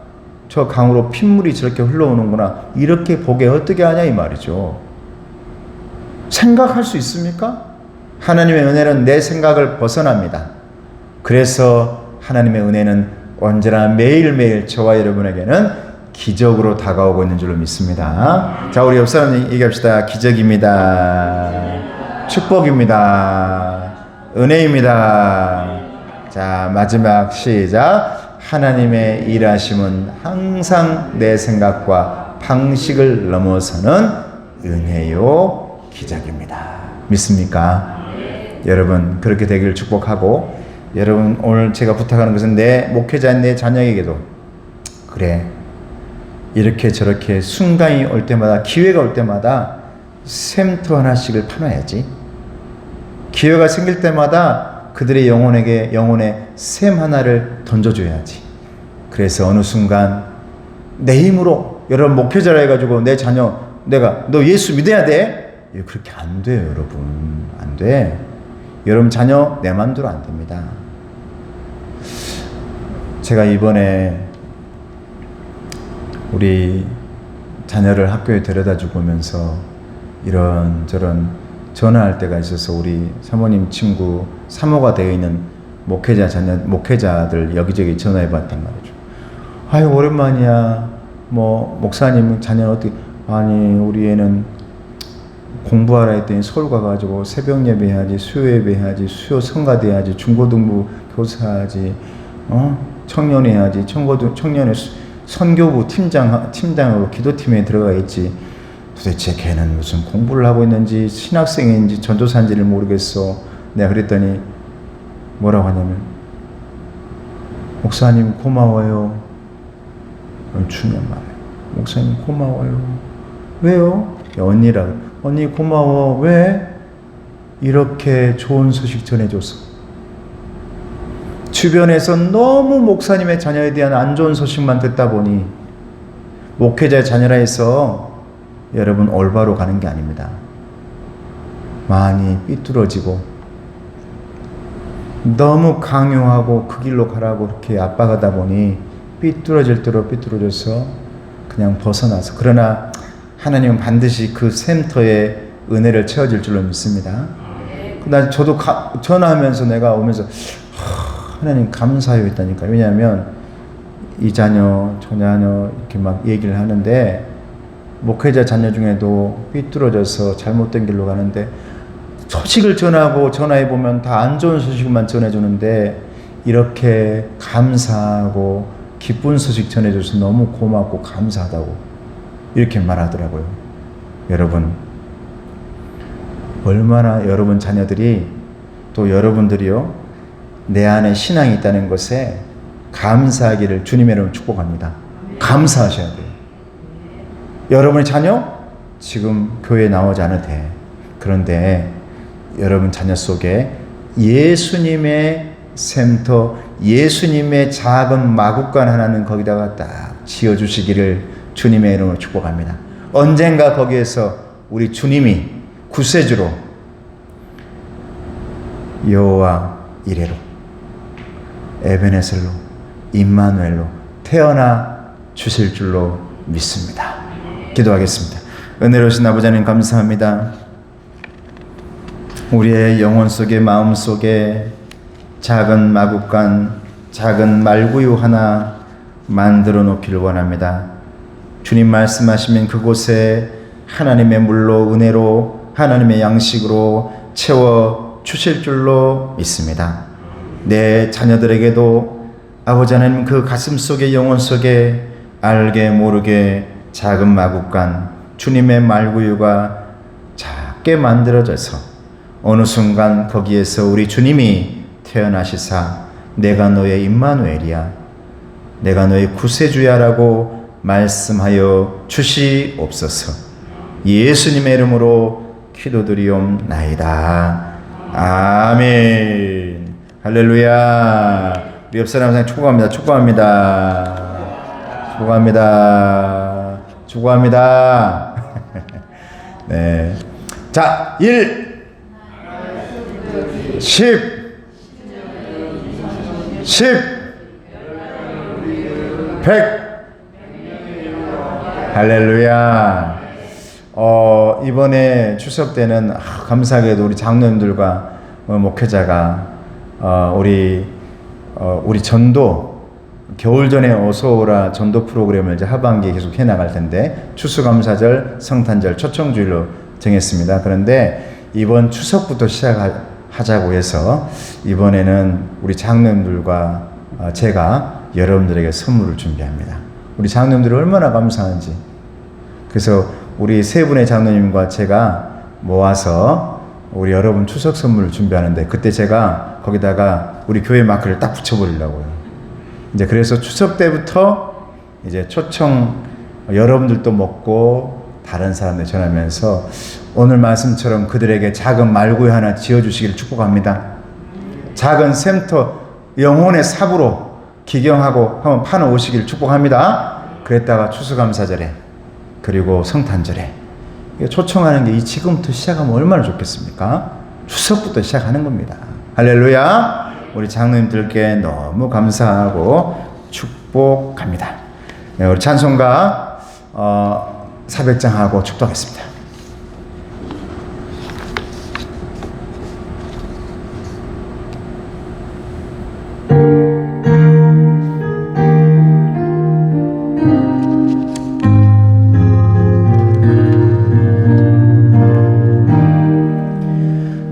저 강으로 핏물이 저렇게 흘러오는구나, 이렇게 보게 어떻게 하냐 이 말이죠. 생각할 수 있습니까? 하나님의 은혜는 내 생각을 벗어납니다. 그래서 하나님의 은혜는 언제나 매일매일 저와 여러분에게는 기적으로 다가오고 있는 줄로 믿습니다. 자, 우리 옆 사람 얘기합시다. 기적입니다. 축복입니다. 은혜입니다. 자, 마지막 시작. 하나님의 일하심은 항상 내 생각과 방식을 넘어서는 은혜요 기적입니다. 믿습니까? 여러분, 그렇게 되기를 축복하고, 여러분 오늘 제가 부탁하는 것은 내 목회자인 내 자녀에게도 그래, 이렇게 저렇게 순간이 올 때마다, 기회가 올 때마다 샘터 하나씩을 파놔야지. 기회가 생길 때마다 그들의 영혼에 샘 하나를 던져줘야지. 그래서 어느 순간 내 힘으로, 여러분 목회자라 해가지고 내 자녀, 너 예수 믿어야 돼? 그렇게 안 돼요, 여러분. 안 돼. 여러분 자녀 내 맘대로 안 됩니다. 제가 이번에 우리 자녀를 학교에 데려다 주고 오면서 이런저런 전화할 때가 있어서 우리 사모님 친구 사모가 되어 있는 목회자들 여기저기 전화해 봤단 말이죠. 아유, 오랜만이야. 목사님 자녀는 어떻게, 아니, 우리 애는 공부하라 했더니 서울 가가지고 새벽 예배 해야지, 수요 예배 해야지, 수요 성가대 해야지, 중고등부 교사하지, 청년 해야지, 청년의 선교부 팀장으로 기도팀에 들어가 있지. 도대체 걔는 무슨 공부를 하고 있는지 신학생인지 전도사인지를 모르겠어. 내가 그랬더니 뭐라고 하냐면, 목사님 고마워요. 중요한 말이에요. 목사님 고마워요. 왜요? 언니 고마워. 왜? 이렇게 좋은 소식 전해줘서. 주변에서 너무 목사님의 자녀에 대한 안 좋은 소식만 듣다 보니 목회자의 자녀라 해서 여러분 올바로 가는 게 아닙니다. 많이 삐뚤어지고 너무 강요하고 그 길로 가라고 그렇게 압박하다 보니 삐뚤어질 대로 삐뚤어져서 그냥 벗어나서, 그러나 하나님은 반드시 그 샘터의 은혜를 채워줄 줄로 믿습니다. 저도 전화하면서 내가 오면서 하나님 감사해요 했다니까. 왜냐하면 이 자녀 저 자녀 이렇게 막 얘기를 하는데 목회자 자녀 중에도 삐뚤어져서 잘못된 길로 가는데 소식을 전화해보면 다 안 좋은 소식만 전해주는데 이렇게 감사하고 기쁜 소식 전해줘서 너무 고맙고 감사하다고 이렇게 말하더라고요. 여러분, 얼마나 여러분 자녀들이 또 여러분들이요 내 안에 신앙이 있다는 것에 감사하기를 주님의 이름으로 축복합니다. 감사하셔야 돼요. 여러분의 자녀 지금 교회에 나오지 않아도 돼. 그런데 여러분 자녀 속에 예수님의 샘터, 예수님의 작은 마국간 하나는 거기다가 딱 지어주시기를 주님의 이름으로 축복합니다. 언젠가 거기에서 우리 주님이 구세주로 여호와 이레로 에베네셀로 임마누엘로 태어나 주실 줄로 믿습니다. 기도하겠습니다. 은혜로우신 아버지 하나님 감사합니다. 우리의 영혼 속에 마음 속에 작은 마국간, 작은 말구유 하나 만들어 놓기를 원합니다. 주님 말씀하시면 그곳에 하나님의 물로 은혜로 하나님의 양식으로 채워 주실 줄로 믿습니다. 내 자녀들에게도 아버지 하나님 그 가슴 속에 영혼 속에 알게 모르게 작은 마국간 주님의 말구유가 작게 만들어져서 어느 순간 거기에서 우리 주님이 태어나시사 내가 너의 임마누엘이야, 내가 너의 구세주야라고 말씀하여 주시옵소서. 예수님의 이름으로 기도드리옵나이다. 아멘. 할렐루야. 우리 옆 사람 항상 축복합니다. 축복합니다. 네. 자, 1, 10, 100. 할렐루야. 이번에 추석 때는 감사하게도 우리 장로님들과 목회자가 우리 전도 겨울 전에 어서오라 전도 프로그램을 이제 하반기에 계속 해나갈 텐데 추수감사절, 성탄절, 초청주일로 정했습니다. 그런데 이번 추석부터 시작하자고 해서 이번에는 우리 장로님들과 제가 여러분들에게 선물을 준비합니다. 우리 장로님들이 얼마나 감사한지. 그래서 우리 세 분의 장로님과 제가 모아서 우리 여러분 추석 선물을 준비하는데 그때 제가 거기다가 우리 교회 마크를 딱 붙여버리려고요. 이제 그래서 추석 때부터 이제 초청 여러분들도 먹고 다른 사람들 전하면서 오늘 말씀처럼 그들에게 작은 말구유 하나 지어주시기를 축복합니다. 작은 샘터 영혼의 삽으로 기경하고 한번 파놓 오시기를 축복합니다. 그랬다가 추수감사절에 그리고 성탄절에 초청하는 게 이 지금부터 시작하면 얼마나 좋겠습니까? 추석부터 시작하는 겁니다. 할렐루야. 우리 장로님들께 너무 감사하고 축복합니다. 네, 우리 찬송가 사백장하고 축도하겠습니다.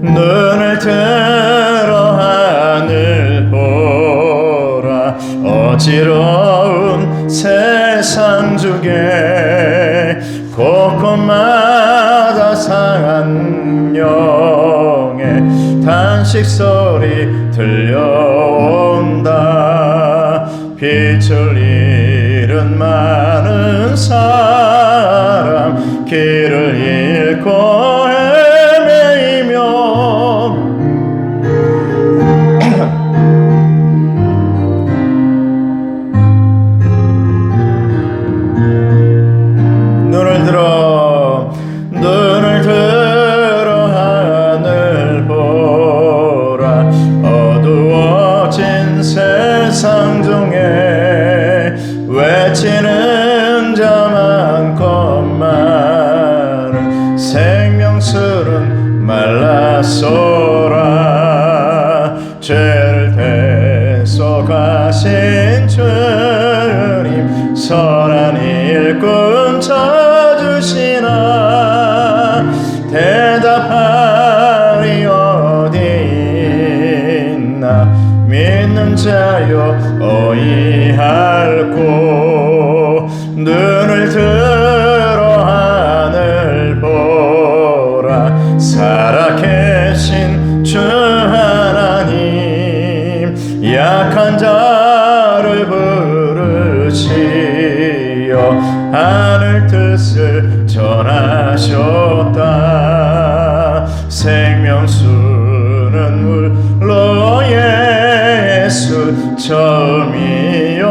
눈을 들어 하늘 보라. 어지러운 세상 중에 곳곳마다 상한 영의 탄식 소리 들려온다. 빛을 잃은 많은 사람 길을 잃고 눈을 들어 하늘 보라. 어두워진 세상 중에 외치는 자 많고 많은 생명수는 말랐소라. 죄를 대속하신 주님 선한 일꾼 찾으시나. 대답하리 어디 있나. 믿는 자여 어이할꼬. 눈을 들어 하늘 보라. 살아계신 주 하나님 약한 자를 부르시어 하늘 뜻을 전하셨다. 생명수는 물로 예수 처음이요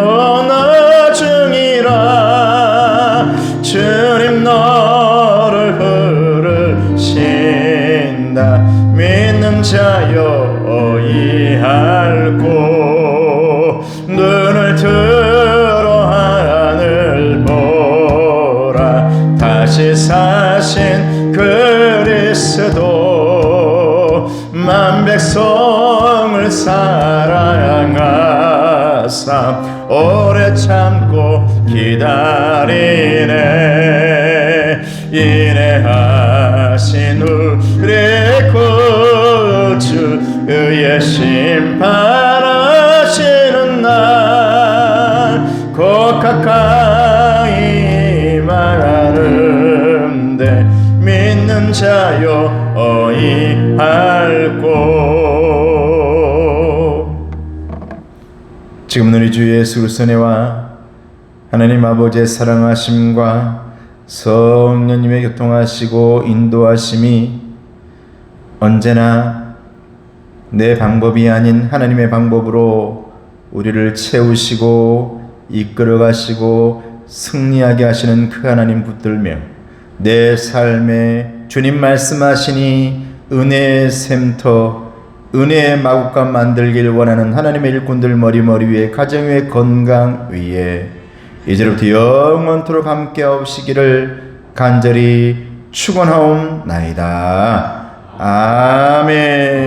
나중이라. 주님 너를 부르신다. 믿는 자여 어이할꼬. 눈을 들어 하늘 보라. 다시 사신 그리스도 만 백성을 사랑하사 오래 참고 기다리네. 인내하신 우리 구주 의의 심판하시는 날 곧 가까이 임하는데 믿는 자여 어이할꼬. 지금은 우리 주 예수 그리스도의 은혜와 하나님 아버지의 사랑하심과 성령님의 교통하시고 인도하심이 언제나 내 방법이 아닌 하나님의 방법으로 우리를 채우시고 이끌어가시고 승리하게 하시는 그 하나님 붙들며 내 삶에 주님 말씀하시니 은혜의 샘터, 은혜의 마구간 만들길 원하는 하나님의 일꾼들 머리 위에 가정 위에 건강 위에 이제부터 영원토록 함께 하시기를 간절히 축원하옵나이다. 아멘.